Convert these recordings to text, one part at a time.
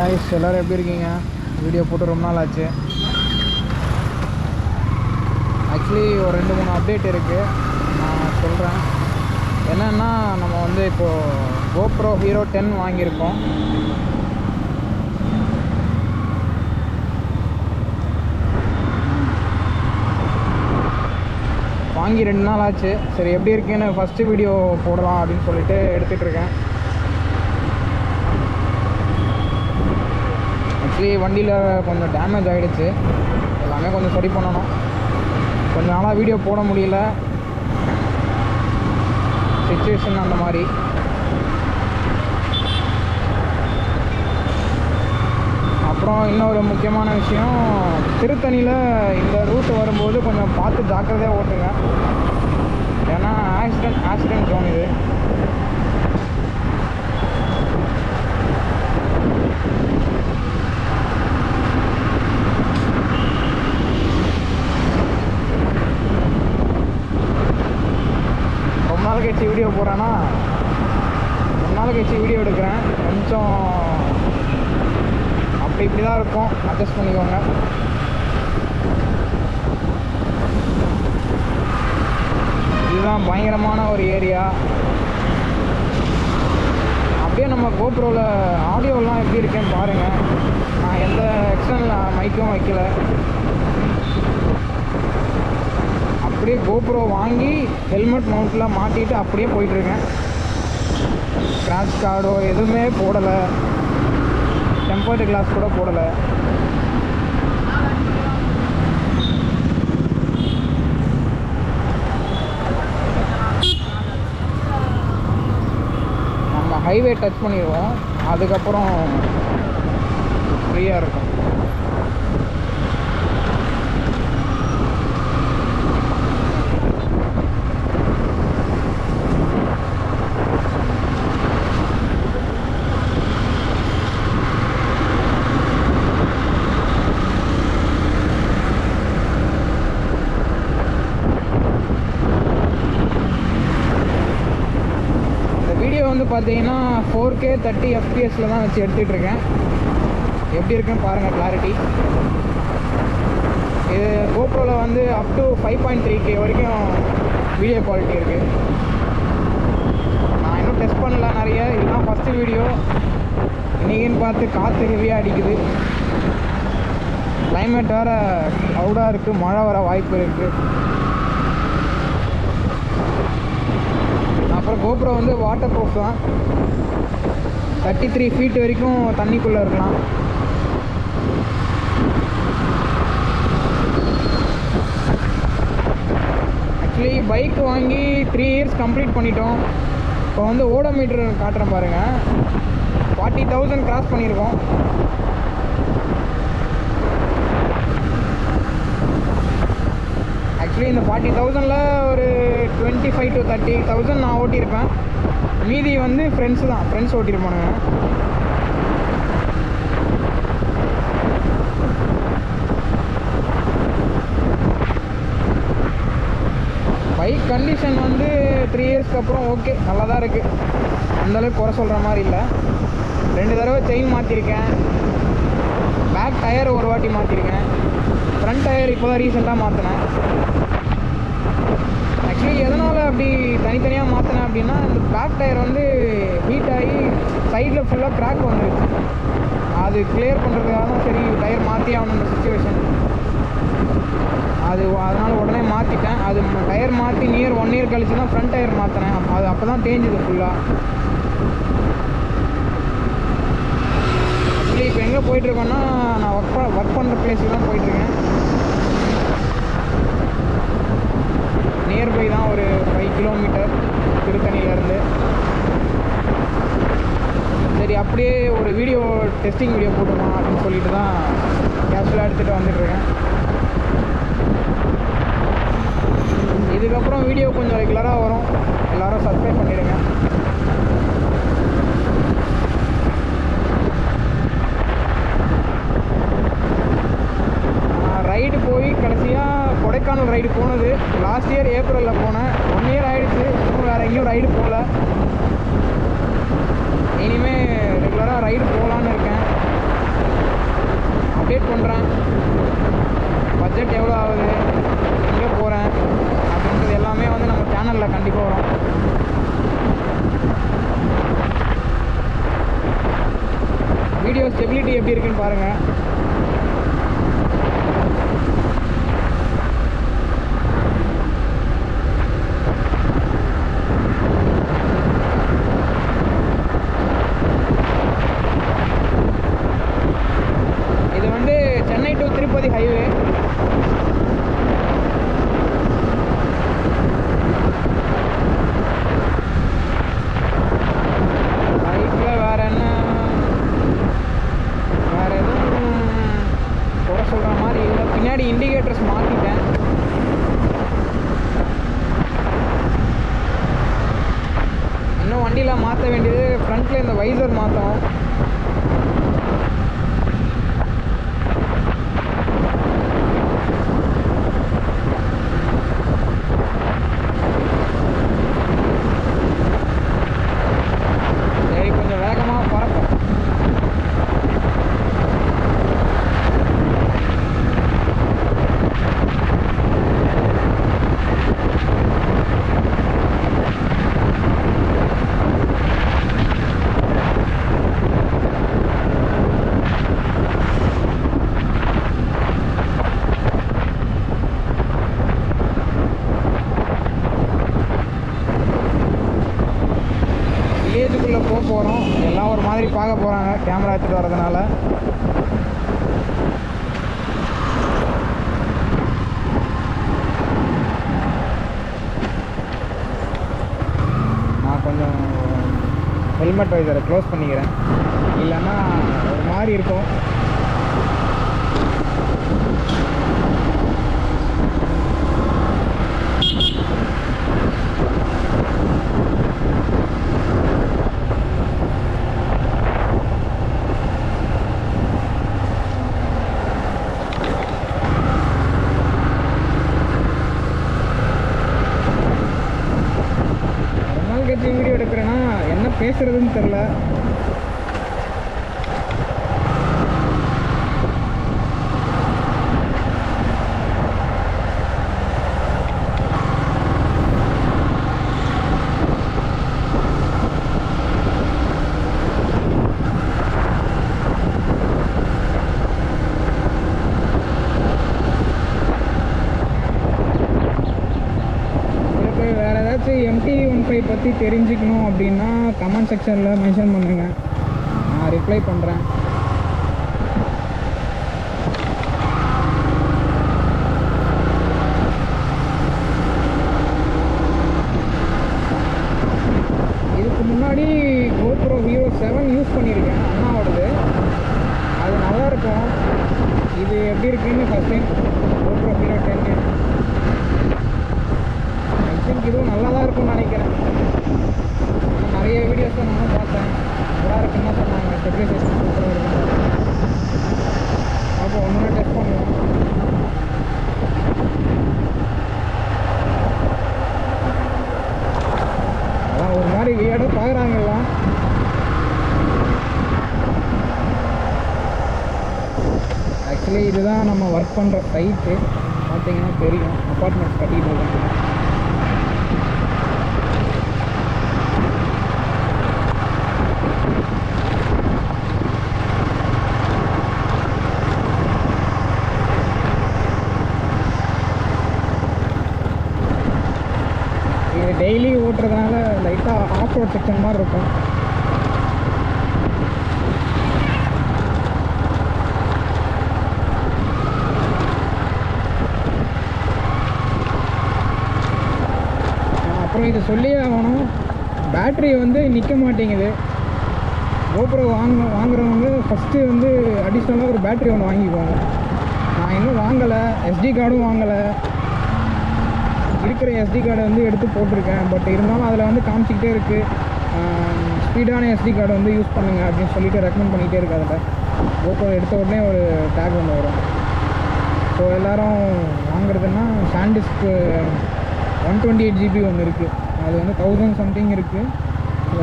Guys எல்லோரும் எப்படி இருக்கீங்க? வீடியோ போட்டு ரொம்ப நாள் ஆச்சு. ஆக்சுவலி ஒரு 2-3 அப்டேட் இருக்குது, நான் சொல்கிறேன். என்னென்னா, நம்ம வந்து இப்போது GoPro Hero 10 வாங்கியிருக்கோம். வாங்கி 2 நாள் ஆச்சு. சரி எப்படி இருக்குன்னு ஃபஸ்ட்டு வீடியோ போடலாம் அப்படின்னு சொல்லிட்டு எடுத்துகிட்ருக்கேன். ஆக்சுவலி வண்டியில் கொஞ்சம் டேமேஜ் ஆகிடுச்சு, எல்லாமே கொஞ்சம் சரி பண்ணணும். கொஞ்ச நாளாக வீடியோ போட முடியல, சிச்சுவேஷன் அந்த மாதிரி. அப்புறம் இன்னொரு முக்கியமான விஷயம், திருத்தணியில் இந்த ரூட் வரும்போது கொஞ்சம் பார்த்து ஜாக்கிரதையாக ஓட்டுங்க. ஏன்னா ஆக்சிடென்ட் ஜோன் இது. ரொம்ப நாள் கழிச்சு வீடியோ போடுறேன்னா, ரொம்ப நாள் கழிச்சு வீடியோ எடுக்கிறேன். கொஞ்சம் இப்படி தான் இருக்கும், அட்ஜஸ்ட் பண்ணிக்கோங்க. இதுதான் பயங்கரமான ஒரு ஏரியா. அப்படியே நம்ம GoProவில் ஆடியோலாம் எப்படி இருக்கேன்னு பாருங்கள். நான் எந்த எக்ஸ்டர்னல் மைக்கும் வைக்கல, அப்படியே GoPro வாங்கி ஹெல்மெட் மவுண்ட்டில் மாட்டிட்டு அப்படியே போயிட்டுருக்கேன். ஸ்க்ராட்ச் கார்டோ எதுவுமே போடலை, டெம்பர்டு கிளாஸ் கூட போடலை. நம்ம ஹைவே டச் பண்ணிடுவோம், அதுக்கப்புறம் ஃப்ரீயாக இருக்கும். பார்த்தீங்கன்னா 4K 30 FPSல தான் வச்சு எடுத்துகிட்ருக்கேன். எப்படி இருக்குன்னு பாருங்கள் கிளாரிட்டி. இது GoProவில் வந்து அப் டு 5.3K வரைக்கும் வீடியோ குவாலிட்டி இருக்குது. நான் இன்னும் டெஸ்ட் பண்ணல நிறைய, இதுதான் ஃபஸ்ட்டு வீடியோ. இன்றைக்கின்னு பார்த்து காற்று ஹெவியாக அடிக்குது, கிளைமேட் வேறு க்ளவுடாக இருக்குது, மழை வர வாய்ப்பு இருக்குது. அப்புறம் GoPro வந்து வாட்டர் ப்ரூஃப் தான், 33 ஃபீட் வரைக்கும் தண்ணிக்குள்ளே இருக்கலாம். ஆக்சுவலி பைக் வாங்கி 3 இயர்ஸ் கம்ப்ளீட் பண்ணிட்டோம். இப்போ வந்து ஓடோமீட்டர் காட்டுறேன் பாருங்கள், 40,000 கிராஸ் பண்ணியிருக்கோம். ஆக்சுவலி இந்த 40,000ல் ஒரு 25 to 30,000 நான் ஓட்டியிருப்பேன். மீதி வந்து ஃப்ரெண்ட்ஸ் ஓட்டியிருப்பானுங்க. பைக் கண்டிஷன் வந்து 3 இயர்ஸ்க்கு அப்புறம் ஓகே, நல்லா தான் இருக்குது, அந்தளவுக்கு குறை சொல்கிற மாதிரி இல்லை. 2 தடவை செயின் மாற்றிருக்கேன், பேக் டயர் ஒரு வாட்டி மாற்றிருக்கேன், ஃப்ரண்ட் டயர் இப்போ தான் ரீசெண்டாக மாற்றினேன். ஆக்சுவலி எதனால் அப்படி தனித்தனியாக மாற்றினேன் அப்படின்னா, இந்த பேக் டயர் வந்து ஹீட் ஆகி சைடில் ஃபுல்லாக கிராக் வந்துருச்சு. அது கிளியர் பண்ணுறதுக்காக தான் சரி டயர் மாற்றி ஆகணுன்ற சுச்சுவேஷன். அதனால் உடனே மாற்றிட்டேன். அது டயர் மாற்றி நியர் 1 இயர் கழிச்சு தான் ஃப்ரண்ட் டயர் மாற்றினேன். அது அப்போ தான் தேஞ்சுது ஃபுல்லாக. ஆக்சுவலி இப்போ எங்கே போயிட்டுருக்கோன்னா, நான் ஒர்க் பண்ணுற பிளேஸுக்கு தான் போயிட்டுருக்கேன். நியர்பை தான், ஒரு 5 கிலோமீட்டர் திருத்தணியிலேருந்து. சரி அப்படியே ஒரு வீடியோ டெஸ்டிங் வீடியோ போட்டுருவோம் அப்படின்னு சொல்லிட்டு தான் கேஷுவலாக எடுத்துகிட்டு வந்துட்டுருக்கேன். இதுக்கப்புறம் வீடியோ கொஞ்சம் ரெகுலராக வரும், எல்லோரும் சப்ஸ்கிரைப் பண்ணிடுங்க. ரைடு போய் கடைசியாக கொடைக்கானல் ரைடு போனது லாஸ்ட் இயர் ஏப்ரலில் போனேன். 1 இயர் ஆகிடுச்சு, இன்னும் வேறு எங்கேயும் ரைடு போகல. இனிமேல் ரெகுலராக ரைடு போகலான்னு இருக்கேன். அப்டேட் பண்ணுறேன். பட்ஜெட் எவ்வளோ ஆகுது, எங்கே போகிறேன் அப்படின்றது எல்லாமே வந்து நம்ம சேனலில் கண்டிப்பாக வரும். வீடியோ ஸ்டெபிலிட்டி எப்படி இருக்குன்னு பாருங்கள். இது வந்து சென்னை டு திருப்பதி ஹைவே. பைக்கில் வேறு என்ன, வேறு எதுவும் குறை சொல்கிற மாதிரி இல்லை. பின்னாடி இண்டிகேட்டர்ஸ் மாற்றிட்டேன். இன்னும் வண்டியில் மாற்ற வேண்டியது ஃப்ரண்ட்டில் இந்த வைசர் மாற்றணும். சரி, கொஞ்சம் வேகமாக பறக்கும். வில்லேஜுக்குள்ளே போக போகிறோம். எல்லாம் ஒரு மாதிரி பார்க்க போகிறாங்க கேமரா எடுத்துகிட்டு வரதுனால. நான் கொஞ்சம் ஹெல்மெட் வைசரை க்ளோஸ் பண்ணிக்கிறேன், இல்லைன்னா ஒரு மாதிரி இருக்கும். வீடியோ எடுக்கிறேன்னா என்ன பேசுறதுன்னு தெரில. MT-15 பற்றி தெரிஞ்சுக்கணும் அப்படின்னா கமெண்ட் செக்ஷனில் மென்ஷன் பண்ணுங்கள், நான் ரிப்ளை பண்ணுறேன். இதுக்கு முன்னாடி GoPro Hero 7 யூஸ் பண்ணியிருக்கேன், அண்ணாவோடது. அது நல்லாயிருக்கும். இது எப்படி இருக்குன்னு ஃபஸ்ட் டைம் GoPro Hero 10 இதுவும் நல்லா தான் இருக்கும்னு நினைக்கிறேன். நிறைய வீடியோஸை நானும் பார்த்தேன், நல்லா இருக்குன்னு சொன்னாங்க. ஸ்டெபிலைசேஷன் சூப்பராக இருக்கும். அப்போ ஒன்று டெஸ்ட் பண்ணுவோம். அதான் ஒரு மாதிரி வியர்டாக பார்க்குறாங்கலாம். ஆக்சுவலி இதுதான் நம்ம ஒர்க் பண்ணுற சைட்டு. பார்த்தீங்கன்னா தெரியும், அப்பார்ட்மெண்ட்ஸ் கட்டிகிட்டு இருக்காங்க. டெய்லி ஓட்டுறதுனால லைட்டாக ஆஃப் ரோட் செக்ஷன் மாதிரி இருக்கும். அப்புறம் இது சொல்லியே ஆகணும், பேட்ரி வந்து நிற்க மாட்டேங்குது. GoPro வாங்குறவங்க ஃபஸ்ட்டு வந்து அடிஷ்னலாக ஒரு பேட்ரி ஒன்று வாங்கிக்குவாங்க. நான் இன்னும் வாங்கலை, SD கார்டும் வாங்கலை. இருக்கிற SD கார்டை வந்து எடுத்து போட்டிருக்கேன். பட் இருந்தாலும் அதில் வந்து காமிச்சிக்கிட்டே இருக்குது, ஸ்பீடான SD கார்டை வந்து யூஸ் பண்ணுங்கள் அப்படின்னு சொல்லிட்டு ரெக்கமெண்ட் பண்ணிகிட்டே இருக்கு. அதில் GoPro எடுத்த உடனே ஒரு டேக் ஒன்று வரும். ஸோ எல்லோரும் வாங்குறதுன்னா SanDisk 128 GB ஒன்று இருக்குது, அது வந்து 1000 சம்திங் இருக்குது. ஸோ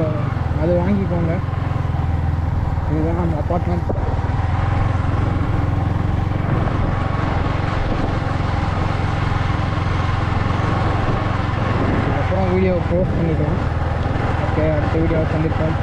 அது வாங்கிக்கோங்க. இதுதான் நம்ம அப்பார்ட்மெண்ட். வீடியோவை போஸ்ட் பண்ணிக்கலாம். ஓகே, அடுத்த வீடியோவை சந்திப்போம்.